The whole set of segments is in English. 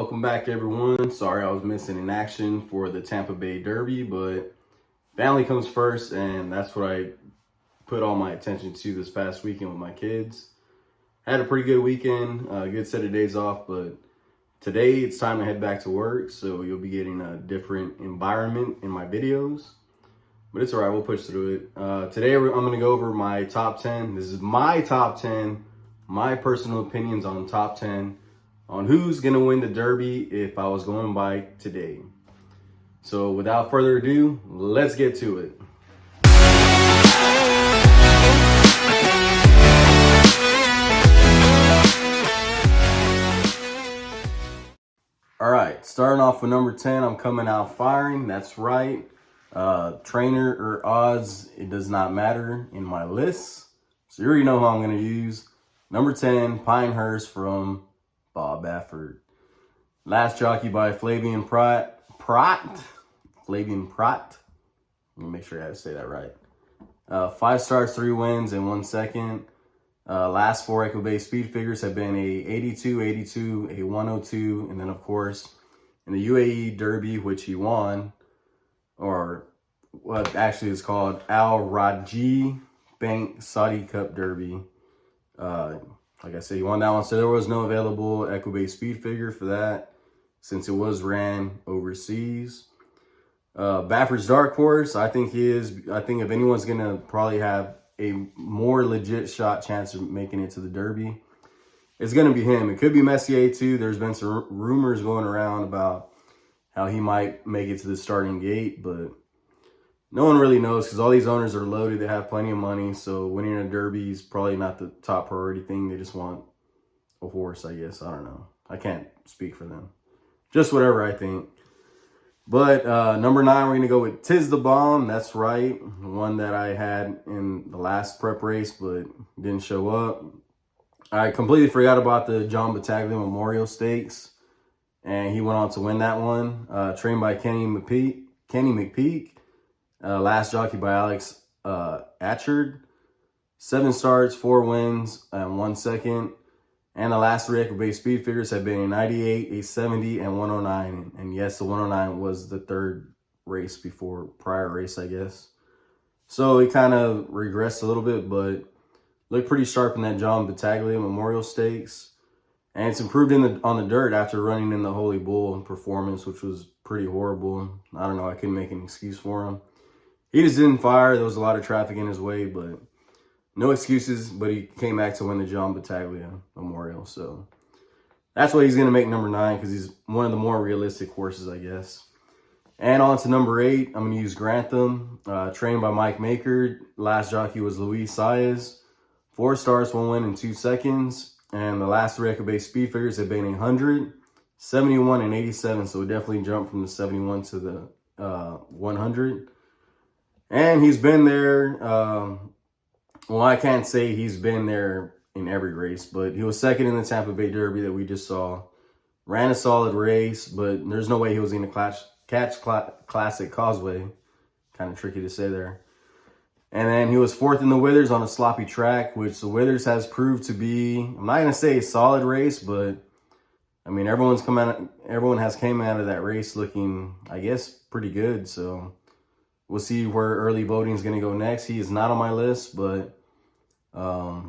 welcome back everyone. Sorry I was missing in action for the Tampa Bay Derby, but family comes first, and that's what I put all my attention to this past weekend with my kids. Had a pretty good weekend, a good set of days off, but today it's time to head back to work, so you'll be getting a different environment in my videos. But it's all right, we'll push through it. Today I'm going to go over my top 10. This is my top 10, my personal opinions on top 10 on who's going to win the Derby if I was going by today. So without further ado, let's get to it. All right, starting off with number 10, I'm coming out firing. That's right. Trainer or odds, it does not matter in my list. So you already know who I'm going to use. Number 10, Pinehurst from Bob Baffert. Last jockey by Flavien Prat. Flavien Prat. Let me make sure I had to say that right. 5 starts, 3 wins, and 1 second. Last 4 Echo-based speed figures have been a 82, 82, a 102, and then of course in the UAE Derby, which he won, or what actually is called Al Rajhi Bank Saudi Cup Derby. Like I said, he won that one, so there was no available Echo-based speed figure for that since it was ran overseas. Baffert's dark horse, I think he is. I think if anyone's gonna probably have a more legit shot chance of making it to the Derby, it's gonna be him. It could be Messier too. There's been some rumors going around about how he might make it to the starting gate, but no one really knows because all these owners are loaded. They have plenty of money, so winning a Derby is probably not the top priority thing. They just want a horse, I guess. I don't know. I can't speak for them. Just whatever I think. But number 9, we're going to go with Tiz the Bomb. That's right. One that I had in the last prep race, but didn't show up. I completely forgot about the John Battaglia Memorial Stakes, and he went on to win that one. Trained by Kenny McPeak. Last jockey by Alex Atchard. 7 starts, 4 wins, and 1 second. And the last 3 Echo-based speed figures have been a 98, a 70, and 109. And yes, the 109 was the third race before prior race, I guess. So it kind of regressed a little bit, but looked pretty sharp in that John Battaglia Memorial Stakes. And it's improved on the dirt after running in the Holy Bull performance, which was pretty horrible. I don't know, I couldn't make an excuse for him. He just didn't fire. There was a lot of traffic in his way, but no excuses. But he came back to win the John Battaglia Memorial. So that's why he's going to make number 9, because he's one of the more realistic horses, I guess. And on to number 8, I'm going to use Grantham, trained by Mike Maker. Last jockey was Luis Saez. 4 starts, 1 win, and 2 seconds. And the last 3 Echo-based speed figures have been 100, 71, and 87. So it definitely jumped from the 71 to the 100. And he's been there, well, I can't say he's been there in every race, but he was second in the Tampa Bay Derby that we just saw. Ran a solid race, but there's no way he was going to catch Classic Causeway. Kind of tricky to say there. And then he was 4th in the Withers on a sloppy track, which the Withers has proved to be, I'm not going to say a solid race, but I mean, everyone has came out of that race looking, I guess, pretty good. So we'll see where early voting is going to go next. He is not on my list, but I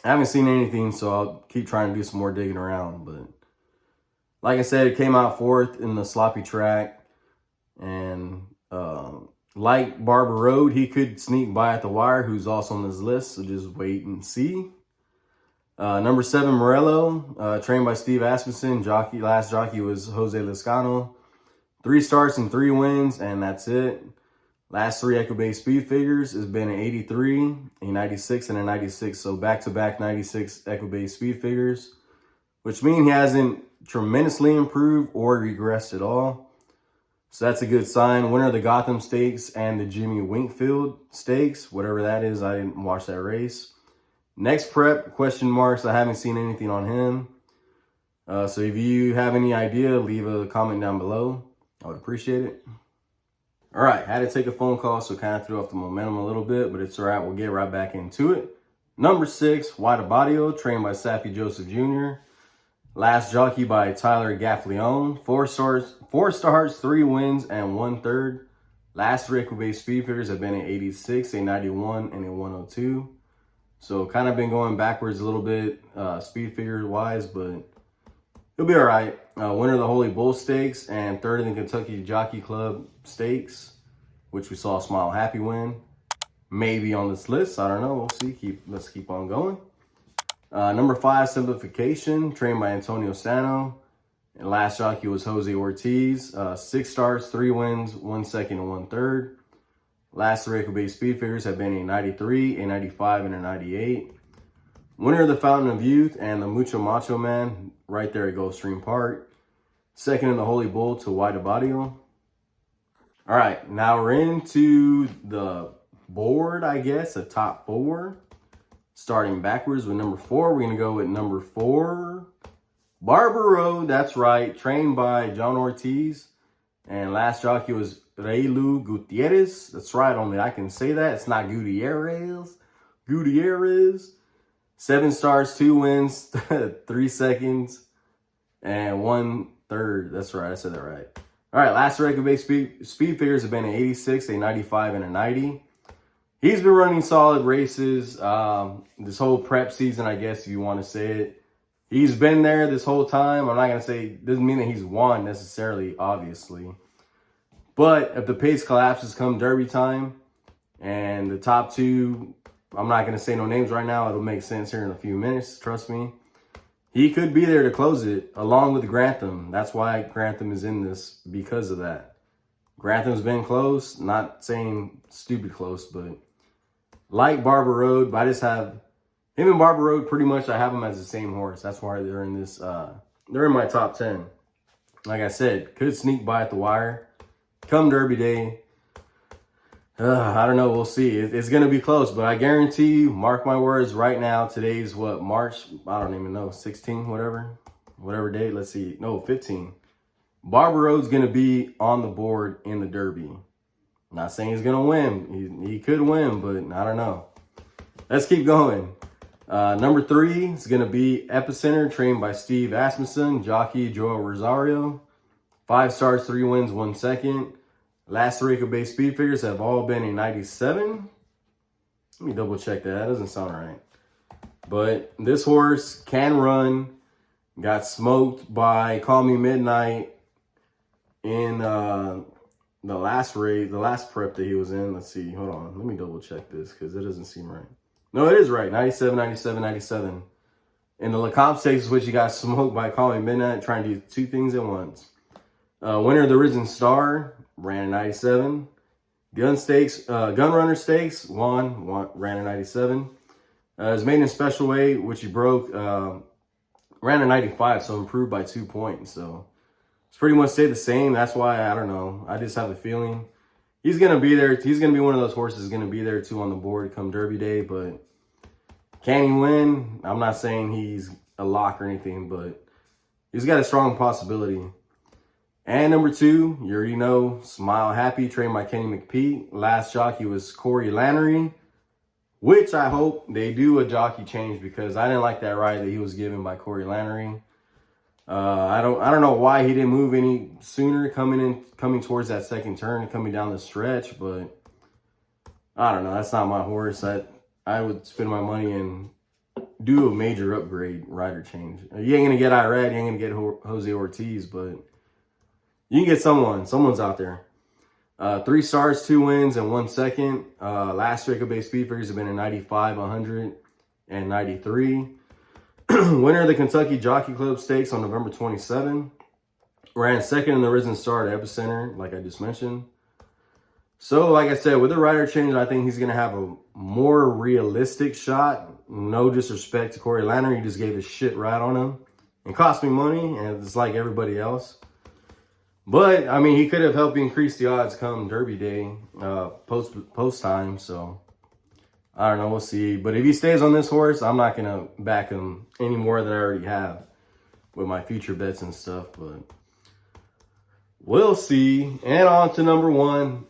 haven't seen anything, so I'll keep trying to do some more digging around. But like I said, it came out 4th in the sloppy track. And like Barbaro, he could sneak by at the wire, who's also on this list, so just wait and see. Number 7, Morello, trained by Steve Asmussen. Last jockey was Jose Lezcano. 3 starts and 3 wins, and that's it. Last 3 Echo-based speed figures has been an 83, a 96, and a 96. So back-to-back 96 Echo-based speed figures, which means he hasn't tremendously improved or regressed at all. So that's a good sign. Winner of the Gotham Stakes and the Jimmy Winkfield Stakes, whatever that is. I didn't watch that race. Next prep, question marks. I haven't seen anything on him. So if you have any idea, leave a comment down below. I would appreciate it. All right, had to take a phone call, so kind of threw off the momentum a little bit, but it's all right. We'll get right back into it. Number 6, White Abadio, trained by Saffie Joseph Jr. Last Jockey by Tyler Gaffleone. 4 starts, 3 wins, and 1/3. Last record-based speed figures have been an 86, a 91, and a 102. So kind of been going backwards a little bit speed figure-wise, but he'll be all right. Winner of the Holy Bull Stakes and third in the Kentucky Jockey Club Stakes, which we saw Smile Happy win. Maybe on this list. I don't know. We'll see. Let's keep on going. Number 5, Simplification, trained by Antonio Sano. And last jockey was Jose Ortiz. 6 starts, 3 wins, 1 second, and 1/3. Last record-based speed figures have been a 93, a 95, and a 98. Winner of the Fountain of Youth and the Mucho Macho Man, right there at Gulfstream Park. Second in the Holy Bull to Wide Barrio. All right, now we're into the board, I guess, the top 4. Starting backwards with number 4, we're going to go with number 4, Barbaro. That's right, trained by John Ortiz. And last jockey was Reylu Gutierrez. That's right, only I can say that. It's not Gutierrez. 7 starts, 2 wins, 3 seconds, and 1/3. That's right, I said that right. All right, last record-based speed figures have been an 86, a 95, and a 90. He's been running solid races this whole prep season, I guess, if you want to say it. He's been there this whole time. I'm not going to say, doesn't mean that he's won necessarily, obviously. But if the pace collapses come Derby time, and the top 2, I'm not going to say no names right now. It'll make sense here in a few minutes, trust me. He could be there to close it, along with Grantham. That's why Grantham is in this, because of that. Grantham's been close, not saying stupid close, but like Barbaro, but I just have him and Barbaro pretty much. I have them as the same horse. That's why they're in this. They're in my top 10. Like I said, could sneak by at the wire. Come Derby day, I don't know. We'll see. It's gonna be close, but I guarantee you, mark my words. Right now, today's what, March? I don't even know. 16, whatever date. Let's see. No, 15. Barbaro's gonna be on the board in the Derby. I'm not saying he's going to win. He could win, but I don't know. Let's keep going. Number 3 is going to be Epicenter, trained by Steve Asmussen, jockey Joel Rosario. 5 starts, 3 wins, 1 second. Last 3 record-based speed figures have all been a 97. Let me double check that. That doesn't sound right. But this horse can run. Got smoked by Call Me Midnight in the last race, the last prep that he was in. Let's see. Hold on. Let me double check this because it doesn't seem right. No, it is right. 97, 97, 97. In the Lecomte Stakes, which he got smoked by Call Me Midnight, trying to do 2 things at once. Winner of the Risen Star, ran a 97. Gun Runner Stakes, ran a 97. His maiden special weight, which he broke, ran a 95, so improved by 2 points. So it's pretty much stayed the same. That's why, I don't know. I just have a feeling he's going to be there. He's going to be one of those horses going to be there too on the board come Derby day. But can he win? I'm not saying he's a lock or anything, but he's got a strong possibility. And number 2, you already know, Smile Happy, trained by Kenny McPeak. Last jockey was Corey Lannery, which I hope they do a jockey change because I didn't like that ride that he was given by Corey Lannery. I don't know why he didn't move any sooner coming towards that second turn and coming down the stretch, but I don't know. That's not my horse. I would spend my money and do a major upgrade rider change. You ain't gonna get Irad, you ain't gonna get Jose Ortiz, but you can get someone. Someone's out there. 3 starts, 2 wins, and 1 second. Last record-based speed figures have been a 95, 100, and 93. Winner of the Kentucky Jockey Club Stakes on November 27. Ran second in the Risen Star at Epicenter, like I just mentioned. So, like I said, with the rider change, I think he's going to have a more realistic shot. No disrespect to Corey Lannery. He just gave a shit ride on him. It cost me money, and it's like everybody else. But, I mean, he could have helped increase the odds come Derby day, post time, so I don't know, we'll see. But if he stays on this horse, I'm not going to back him any more than I already have with my future bets and stuff. But we'll see. And on to number 1.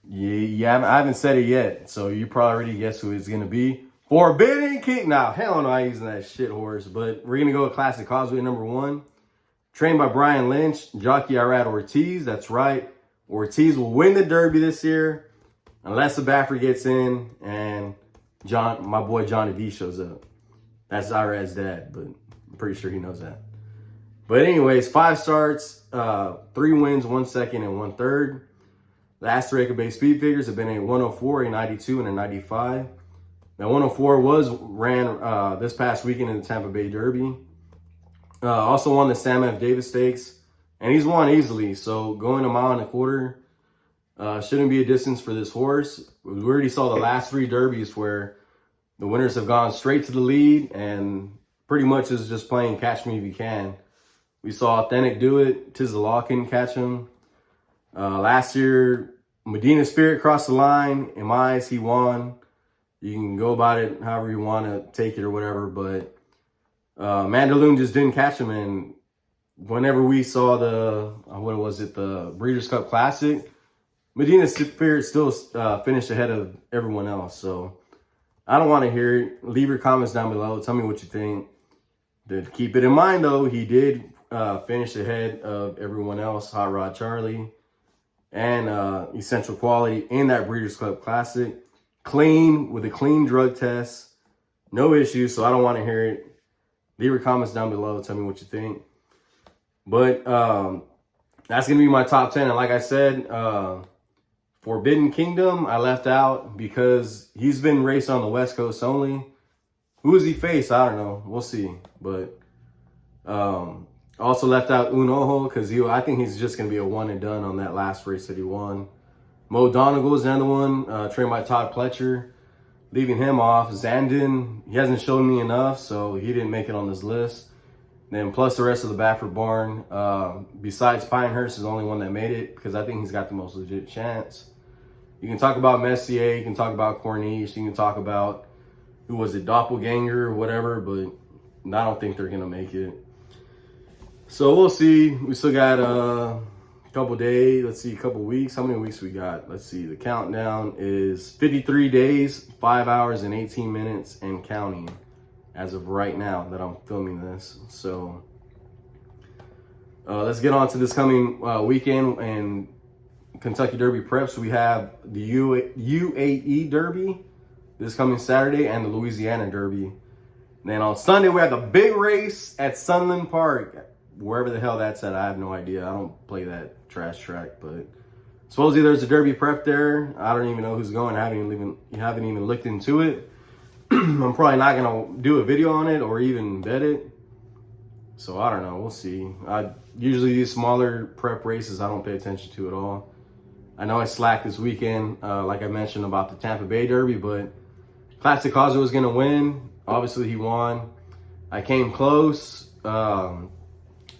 Yeah, I haven't said it yet, so you probably already guessed who it's going to be. Forbidden King. Now, hell no, I ain't using that shit horse. But we're going to go with Classic Causeway #1. Trained by Brian Lynch. Jockey Irad Ortiz. That's right. Ortiz will win the Derby this year. Unless the Baffer gets in and my boy Johnny D shows up. That's Irad's dad, but I'm pretty sure he knows that. But anyways, 5 starts, 3 wins, 1 second, and 1 third. Last 3 acre-based speed figures have been a 104, a 92, and a 95. Now, 104 was ran this past weekend in the Tampa Bay Derby. Also won the Sam F. Davis Stakes, and he's won easily. So going a mile and a quarter shouldn't be a distance for this horse. We already saw the last 3 derbies where the winners have gone straight to the lead and pretty much is just playing catch me if you can. We saw Authentic do it. Tiz the Law couldn't catch him. Last year, Medina Spirit crossed the line. In my eyes, he won. You can go about it however you want to take it or whatever, but Mandaloon just didn't catch him. And whenever we saw the Breeders' Cup Classic, Medina Spirit still finished ahead of everyone else. So I don't want to hear it. Leave your comments down below. Tell me what you think. To keep it in mind, though, he did finish ahead of everyone else, Hot Rod Charlie and Essential Quality in that Breeders' Club Classic. Clean, with a clean drug test. No issues, so I don't want to hear it. Leave your comments down below. Tell me what you think. But that's going to be my top 10. And like I said, Forbidden Kingdom, I left out because he's been raced on the West Coast only. Who does he face? I don't know. We'll see. But also left out Unojo because I think he's just going to be a one and done on that last race that he won. Mo Donegal is another one, trained by Todd Pletcher. Leaving him off. Zandon, he hasn't shown me enough, so he didn't make it on this list. Then plus the rest of the Baffert barn. Besides Pinehurst is the only one that made it because I think he's got the most legit chance. You can talk about Messier, you can talk about Corniche, you can talk about, who was it, Doppelganger or whatever, but I don't think they're going to make it. So we'll see. We still got a couple days. Let's see, a couple weeks. How many weeks we got? Let's see. The countdown is 53 days, 5 hours, and 18 minutes, and counting as of right now that I'm filming this. So let's get on to this coming weekend and Kentucky Derby prep. So we have the UAE Derby this coming Saturday and the Louisiana Derby. And then on Sunday, we have the big race at Sunland Park. Wherever the hell that's at, I have no idea. I don't play that trash track, but supposedly there's a Derby prep there. I don't even know who's going. I haven't even looked into it. I'm probably not gonna do a video on it or even bet it. So I don't know. We'll see. I usually these smaller prep races I don't pay attention to at all. I know I slacked this weekend, like I mentioned about the Tampa Bay Derby, but Classic Causeway was gonna win. Obviously he won. I came close.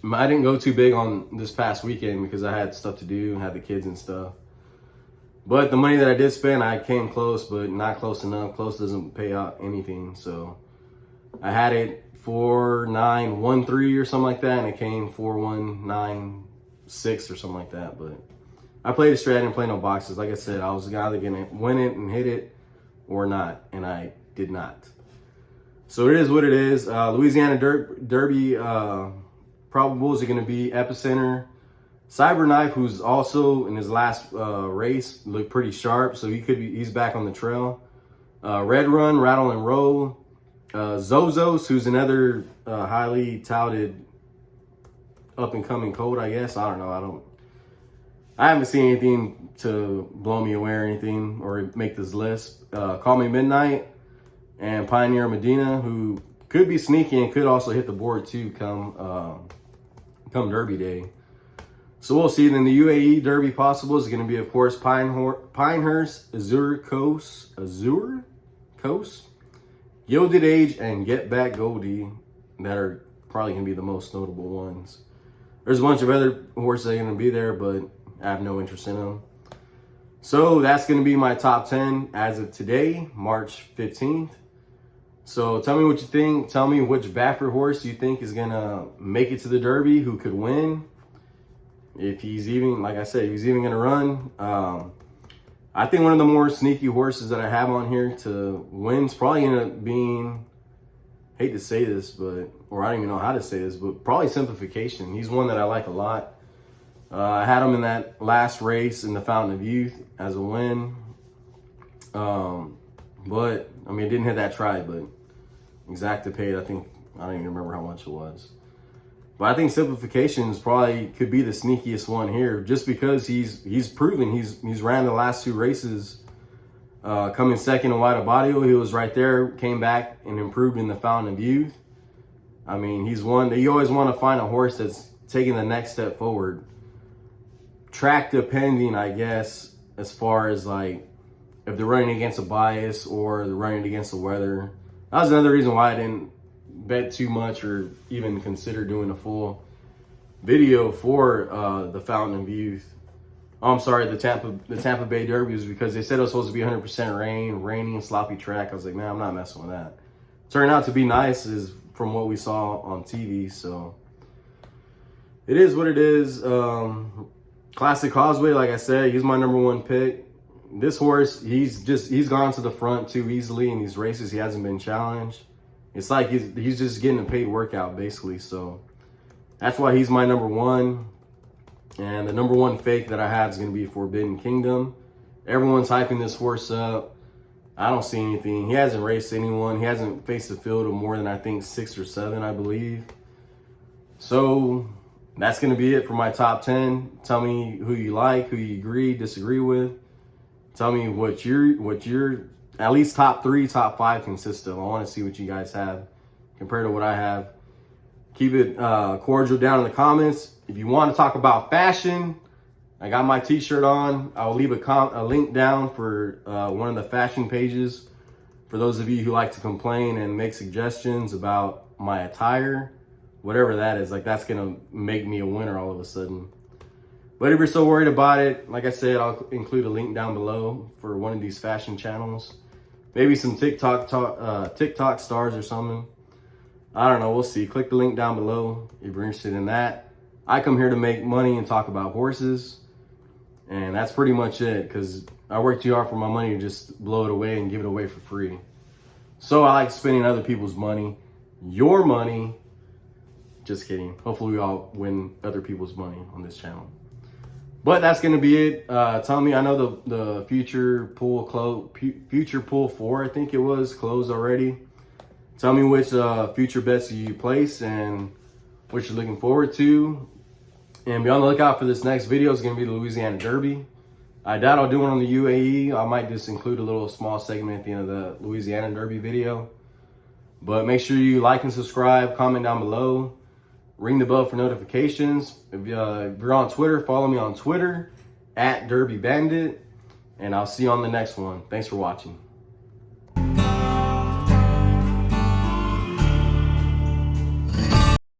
I didn't go too big on this past weekend because I had stuff to do, had the kids and stuff. But the money that I did spend, I came close, but not close enough. Close doesn't pay out anything. So I had it 4-9-1-3 or something like that, and it came 4-1-9-6 or something like that. But I played a strat and played no boxes. Like I said, I was either going to win it and hit it or not, and I did not. So it is what it is. Louisiana Derby probables are going to be Epicenter. Cyberknife, who's also in his last race, looked pretty sharp, so he's back on the trail. Red Run, Rattle and Roll. Zozos, who's another highly touted up-and-coming colt, I guess. I don't know. I haven't seen anything to blow me away or anything or make this list. Call Me Midnight and Pioneer Medina, who could be sneaky and could also hit the board too come Derby Day. So we'll see. Then the UAE Derby possible is going to be, of course, Pinehurst, Azure Coast, Gilded Age, and Get Back Goldie. That are probably going to be the most notable ones. There's a bunch of other horses that are going to be there, but I have no interest in them. So that's going to be my top 10 as of today, March 15th. So tell me what you think. Tell me which Baffert horse you think is going to make it to the Derby, who could win. If he's even, like I said, if he's even going to run. I think one of the more sneaky horses that I have on here to win is probably going to being, hate to say this, but, or I don't even know how to say this, but probably Simplification. He's one that I like a lot. I had him in that last race in the Fountain of Youth as a win. But, I mean, it didn't hit that try, but exacta paid, I think, I don't even remember how much it was. But I think Simplification is probably could be the sneakiest one here, just because he's proven he's ran the last 2 races, coming second in Wide Abadio. He was right there, came back and improved in the Fountain of Youth. I mean, he's one that you always want to find a horse that's taking the next step forward. Track depending, I guess, as far as like if they're running against a bias or they're running against the weather. That was another reason why I didn't bet too much or even consider doing a full video for the Fountain of Youth. Oh, I'm sorry, the Tampa Bay Derby, was because they said it was supposed to be 100% rainy and sloppy track. I was like, man, I'm not messing with that. Turned out to be nice, is from what we saw on TV. So it is what it is. Classic Causeway, like I said, he's my #1 pick. This horse, he's gone to the front too easily in these races. He hasn't been challenged. It's like he's just getting a paid workout basically. So that's why he's my #1. And the #1 fake that I have is going to be Forbidden Kingdom. Everyone's hyping this horse up. I don't see anything. He hasn't raced anyone. He hasn't faced the field of more than, I think, 6 or 7, I believe. So that's going to be it for my top 10. Tell me who you like, who you agree, disagree with. Tell me what your at least top 3, top 5 consist of. I want to see what you guys have compared to what I have. Keep it cordial down in the comments. If you want to talk about fashion, I got my t-shirt on. I will leave a link down for one of the fashion pages for those of you who like to complain and make suggestions about my attire, whatever that is. Like, that's gonna make me a winner all of a sudden. But if you're so worried about it, like I said, I'll include a link down below for one of these fashion channels. Maybe some TikTok stars or something. I don't know, we'll see. Click the link down below if you're interested in that. I come here to make money and talk about horses. And that's pretty much it, because I work too hard for my money to just blow it away and give it away for free. So I like spending other people's money. Your money. Just kidding. Hopefully we all win other people's money on this channel. But that's going to be it. Tell me, I know the future pool 4, I think it was, closed already. Tell me which future bets you place and what you're looking forward to. And be on the lookout for this next video. It's going to be the Louisiana Derby. I doubt I'll do one on the UAE. I might just include a little small segment at the end of the Louisiana Derby video. But make sure you like and subscribe, comment down below. Ring the bell for notifications. If you're on Twitter, follow me on Twitter, @DerbyBandit. And I'll see you on the next one. Thanks for watching.